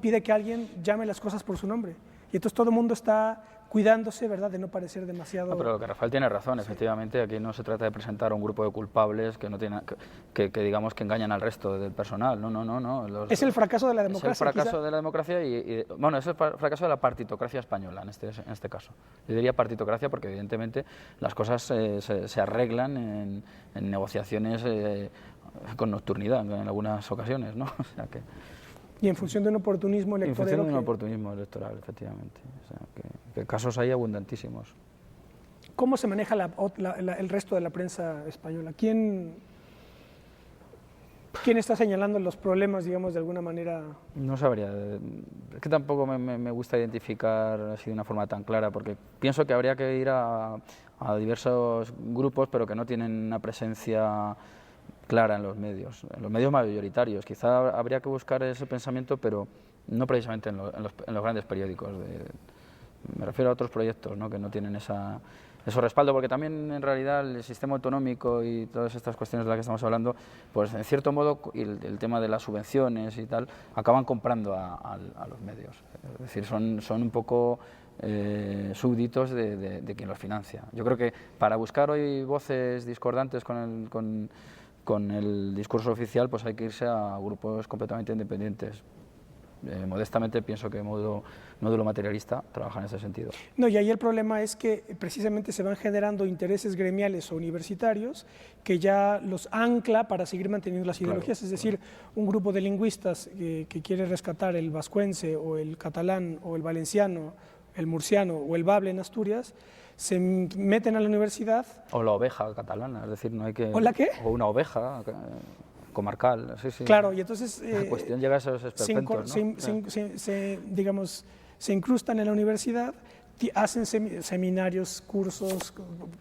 pide que alguien llame las cosas por su nombre. Y entonces todo el mundo está cuidándose, ¿verdad?, de no parecer demasiado... No, pero que Rafael tiene razón, efectivamente, aquí no se trata de presentar a un grupo de culpables que no tienen, que digamos que engañan al resto del personal, no. Es el fracaso de la democracia. Es el fracaso de la democracia bueno, es el fracaso de la partitocracia española en este caso. Yo diría partitocracia porque evidentemente las cosas se arreglan en negociaciones con nocturnidad en algunas ocasiones, ¿no? O sea que... Y en función de un oportunismo electoral. En función de un oportunismo electoral, efectivamente. O sea, que casos hay abundantísimos. ¿Cómo se maneja el resto de la prensa española? ¿Quién está señalando los problemas, digamos, de alguna manera? No sabría. Es que tampoco me gusta identificar así de una forma tan clara, porque pienso que habría que ir a diversos grupos, pero que no tienen una presencia clara en los medios mayoritarios. Quizá habría que buscar ese pensamiento, pero no precisamente en los grandes periódicos. Me refiero a otros proyectos, ¿no?, que no tienen ese respaldo, porque también en realidad el sistema autonómico y todas estas cuestiones de las que estamos hablando, pues en cierto modo el tema de las subvenciones y tal, acaban comprando a los medios. Es decir, son un poco súbditos de quien los financia. Yo creo que para buscar hoy voces discordantes con el discurso oficial, pues hay que irse a grupos completamente independientes. Modestamente pienso que Módulo Materialista trabaja en ese sentido. No, y ahí el problema es que precisamente se van generando intereses gremiales o universitarios que ya los ancla para seguir manteniendo las ideologías. Es decir, un grupo de lingüistas que quiere rescatar el vascuence o el catalán o el valenciano, el murciano o el bable en Asturias, se meten a la universidad. O la oveja catalana, es decir, no hay que... ¿O la qué? O una oveja comarcal, sí. Claro, y entonces... la cuestión llega a esos esperpentos, ¿no? Se incrustan en la universidad, hacen seminarios, cursos,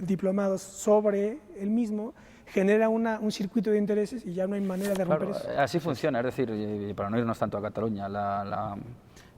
diplomados sobre el mismo, genera un circuito de intereses y ya no hay manera de romper eso. Así funciona, es decir, y para no irnos tanto a Cataluña,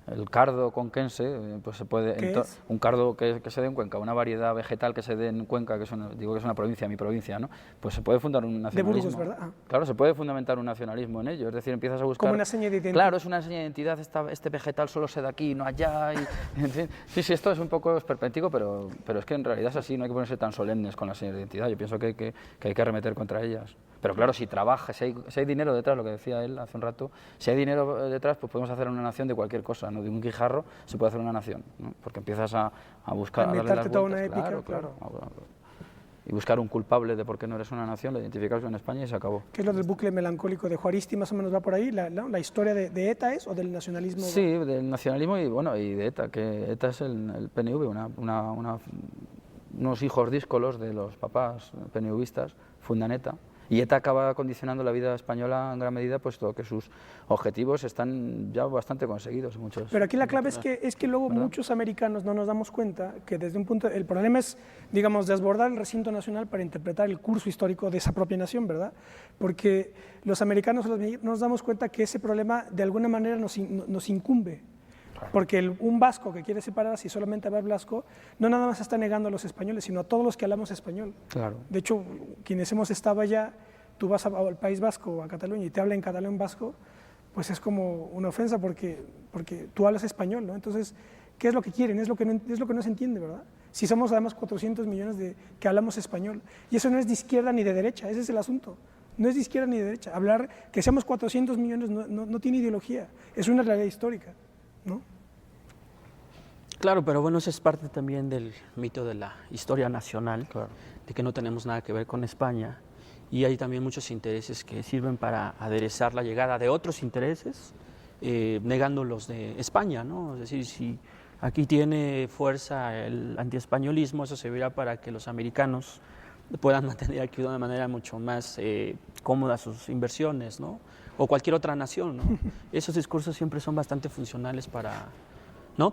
el cardo conquense, pues se puede... Un cardo que se dé en Cuenca, una variedad vegetal que se dé en Cuenca, que es una provincia, mi provincia, ¿no? Pues se puede fundar un nacionalismo. De Burgos, ¿verdad? Ah. Claro, se puede fundamentar un nacionalismo en ello, es decir, empiezas a buscar... Como una seña de identidad. Claro, es una seña de identidad, este vegetal solo se da aquí, no allá, en fin. Sí, esto es un poco esperpéntico, pero es que en realidad es así, no hay que ponerse tan solemnes con las señas de identidad, yo pienso que hay que arremeter contra ellas. Pero claro, si trabaja, si hay dinero detrás, lo que decía él hace un rato, si hay dinero detrás, pues podemos hacer una nación de cualquier cosa, ¿no? De un guijarro se puede hacer una nación, ¿no? Porque empiezas a buscar... A darle toda una épica, claro. Y buscar un culpable de por qué no eres una nación, lo identificas en España y se acabó. ¿Qué es lo del bucle melancólico de Juaristi? Más o menos va por ahí, la historia de ETA es, o del nacionalismo. Sí, del nacionalismo y de ETA, que ETA es el PNV, unos hijos díscolos de los papás PNVistas, fundan ETA. Y ETA acaba condicionando la vida española en gran medida, puesto que sus objetivos están ya bastante conseguidos. Pero aquí la clave es que luego, ¿verdad?, muchos americanos no nos damos cuenta que desde un punto... El problema es, digamos, desbordar el recinto nacional para interpretar el curso histórico de esa propia nación, ¿verdad? Porque los americanos no nos damos cuenta que ese problema de alguna manera nos incumbe. Porque un vasco que quiere separarse y solamente hablar vasco, no nada más está negando a los españoles, sino a todos los que hablamos español. Claro. De hecho, quienes hemos estado allá, tú vas al País Vasco o a Cataluña y te hablan en catalán vasco, pues es como una ofensa porque tú hablas español, ¿no? Entonces, ¿qué es lo que quieren? Es lo que no se entiende, ¿verdad? Si somos además 400 millones que hablamos español. Y eso no es de izquierda ni de derecha, ese es el asunto. No es de izquierda ni de derecha. Hablar que seamos 400 millones no tiene ideología, es una realidad histórica, ¿no? Claro, pero bueno, eso es parte también del mito de la historia nacional, claro, de que no tenemos nada que ver con España, y hay también muchos intereses que sirven para aderezar la llegada de otros intereses, negando los de España, ¿no? Es decir, si aquí tiene fuerza el antiespañolismo, eso servirá para que los americanos puedan mantener aquí de una manera mucho más cómoda sus inversiones, ¿no? O cualquier otra nación, ¿no? Esos discursos siempre son bastante funcionales para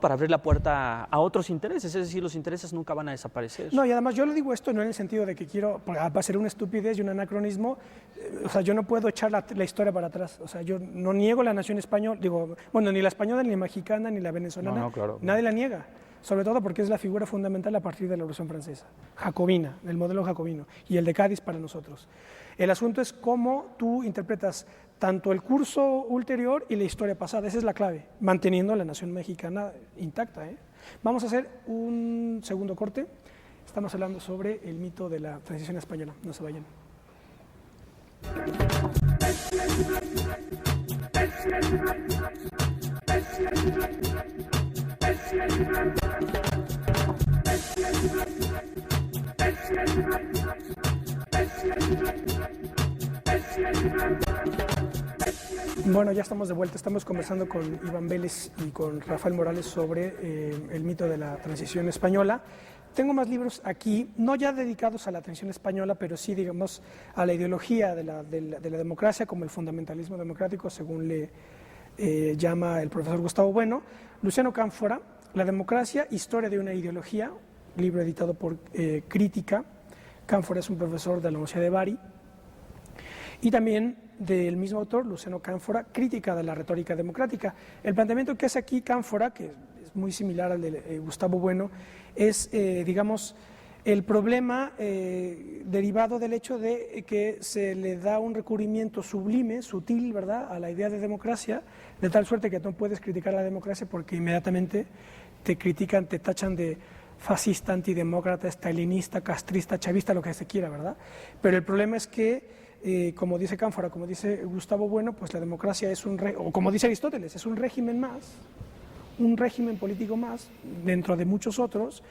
abrir la puerta a otros intereses, es decir, los intereses nunca van a desaparecer. No, y además yo le digo esto no en el sentido de que va a ser una estupidez y un anacronismo, o sea, yo no puedo echar la historia para atrás, o sea, yo no niego la nación española, ni la española, ni la mexicana, ni la venezolana, claro, nadie la niega, sobre todo porque es la figura fundamental a partir de la Revolución Francesa, jacobina, el modelo jacobino, y el de Cádiz para nosotros. El asunto es cómo tú interpretas tanto el curso ulterior y la historia pasada. Esa es la clave, manteniendo a la nación mexicana intacta. Vamos a hacer un segundo corte. Estamos hablando sobre el mito de la transición española. No se vayan. Bueno, ya estamos de vuelta. Estamos conversando con Iván Vélez y con Rafael Morales sobre el mito de la transición española. Tengo más libros aquí, no ya dedicados a la transición española, pero sí, digamos, a la ideología de la democracia, como el fundamentalismo democrático, según le llama el profesor Gustavo Bueno. Luciano Cánfora, La democracia, historia de una ideología, libro editado por Crítica. Cánfora es un profesor de la Universidad de Bari. Y también del mismo autor, Luciano Cánfora, Crítica de la retórica democrática. El planteamiento que hace aquí Cánfora, que es muy similar al de Gustavo Bueno, es, digamos, el problema derivado del hecho de que se le da un recubrimiento sublime, sutil, ¿verdad?, a la idea de democracia, de tal suerte que no puedes criticar la democracia porque inmediatamente te critican, te tachan de fascista, antidemócrata, stalinista, castrista, chavista, lo que se quiera, ¿verdad? Pero el problema es que, como dice Cánfora, como dice Gustavo Bueno, pues la democracia es o como dice Aristóteles, es un régimen más, un régimen político más, dentro de muchos otros,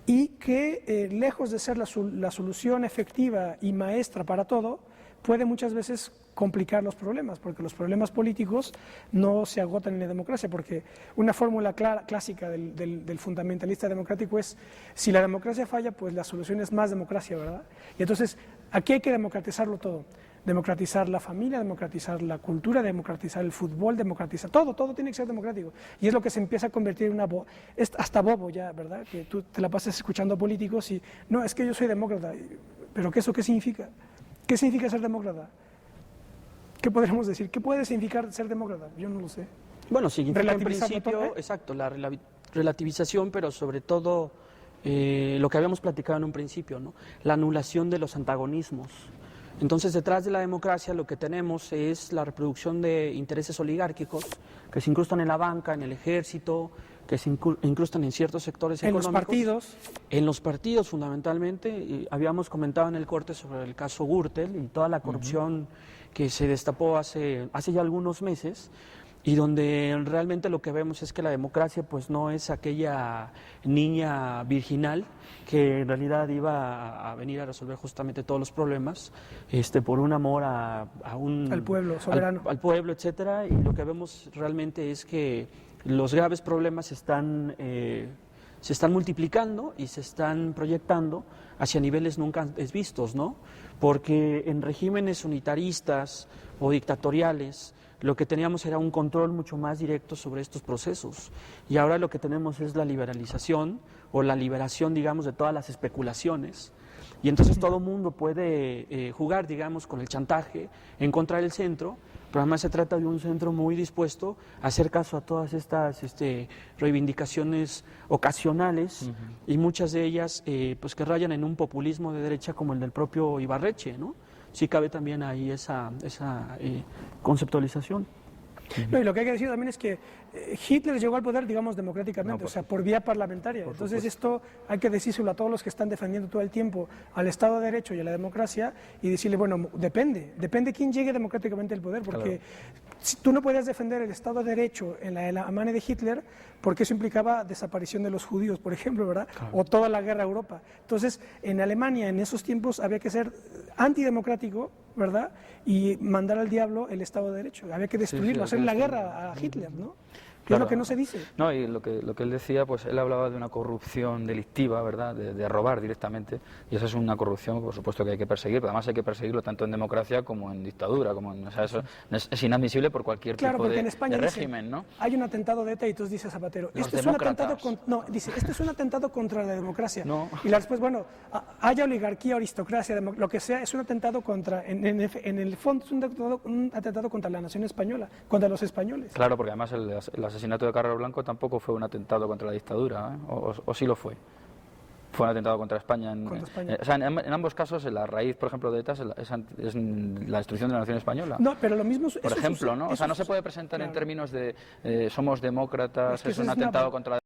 y que lejos de ser la solución efectiva y maestra para todo, puede muchas veces complicar los problemas, porque los problemas políticos no se agotan en la democracia, porque una fórmula clásica del fundamentalista democrático es, si la democracia falla, pues la solución es más democracia, ¿verdad? Y entonces, aquí hay que democratizarlo todo, democratizar la familia, democratizar la cultura, democratizar el fútbol, democratizar todo tiene que ser democrático, y es lo que se empieza a convertir en hasta bobo ya, ¿verdad? Que tú te la pasas escuchando a políticos y, no, es que yo soy demócrata, pero ¿eso qué significa? ¿Qué significa ser demócrata? ¿Qué podríamos decir? ¿Qué puede significar ser demócrata? Yo no lo sé. Bueno, significa en principio, exacto, la relativización, pero sobre todo lo que habíamos platicado en un principio, ¿no? La anulación de los antagonismos. Entonces, detrás de la democracia lo que tenemos es la reproducción de intereses oligárquicos que se incrustan en la banca, en el ejército, que se incrustan en ciertos sectores económicos. En los partidos. En los partidos, fundamentalmente. Habíamos comentado en el corte sobre el caso Gürtel y toda la corrupción que se destapó hace ya algunos meses, y donde realmente lo que vemos es que la democracia pues no es aquella niña virginal que en realidad iba a venir a resolver justamente todos los problemas por un amor al pueblo soberano, al pueblo, etcétera, y lo que vemos realmente es que los graves problemas se están multiplicando y se están proyectando hacia niveles nunca antes vistos, ¿no? Porque en regímenes unitaristas o dictatoriales lo que teníamos era un control mucho más directo sobre estos procesos, y ahora lo que tenemos es la liberalización o la liberación, digamos, de todas las especulaciones, y entonces todo mundo puede jugar, digamos, con el chantaje en contra del centro, pero además se trata de un centro muy dispuesto a hacer caso a todas estas reivindicaciones ocasionales, y muchas de ellas pues que rayan en un populismo de derecha como el del propio Ibarretxe, ¿no? Sí cabe también ahí esa conceptualización. No, y lo que hay que decir también es que Hitler llegó al poder, digamos, democráticamente, o sea, por vía parlamentaria. Entonces esto hay que decírselo a todos los que están defendiendo todo el tiempo al Estado de Derecho y a la democracia, y decirle, bueno, depende quién llegue democráticamente al poder, porque si tú no podías defender el Estado de Derecho en la mano de Hitler, porque eso implicaba desaparición de los judíos, por ejemplo, ¿verdad? O toda la guerra a Europa. Entonces, en Alemania, en esos tiempos, había que ser antidemocrático, ¿verdad? Y mandar al diablo el Estado de Derecho. Había que destruirlo, hacer la guerra a Hitler, ¿no? Que es lo que no se dice. No, y lo que él decía, pues él hablaba de una corrupción delictiva, ¿verdad?, de robar directamente, y esa es una corrupción, por supuesto, que hay que perseguir, pero además hay que perseguirlo tanto en democracia como en dictadura, o sea, eso es inadmisible por cualquier tipo en España de régimen, ¿no? Hay un atentado de ETA y entonces dice Zapatero, este es un atentado contra la democracia. No. Y después, bueno, haya oligarquía, aristocracia, lo que sea, es un atentado contra, en el fondo es un atentado contra la nación española, contra los españoles. Claro, porque además el asesinato de Carrero Blanco tampoco fue un atentado contra la dictadura, ¿eh? O sí lo fue. Fue un atentado contra España. Contra España. O sea, en ambos casos, la raíz, por ejemplo, de ETA es la destrucción de la nación española. No, pero lo mismo... Por ejemplo, ¿no? O sea, no se puede presentar en términos de somos demócratas, es un atentado contra la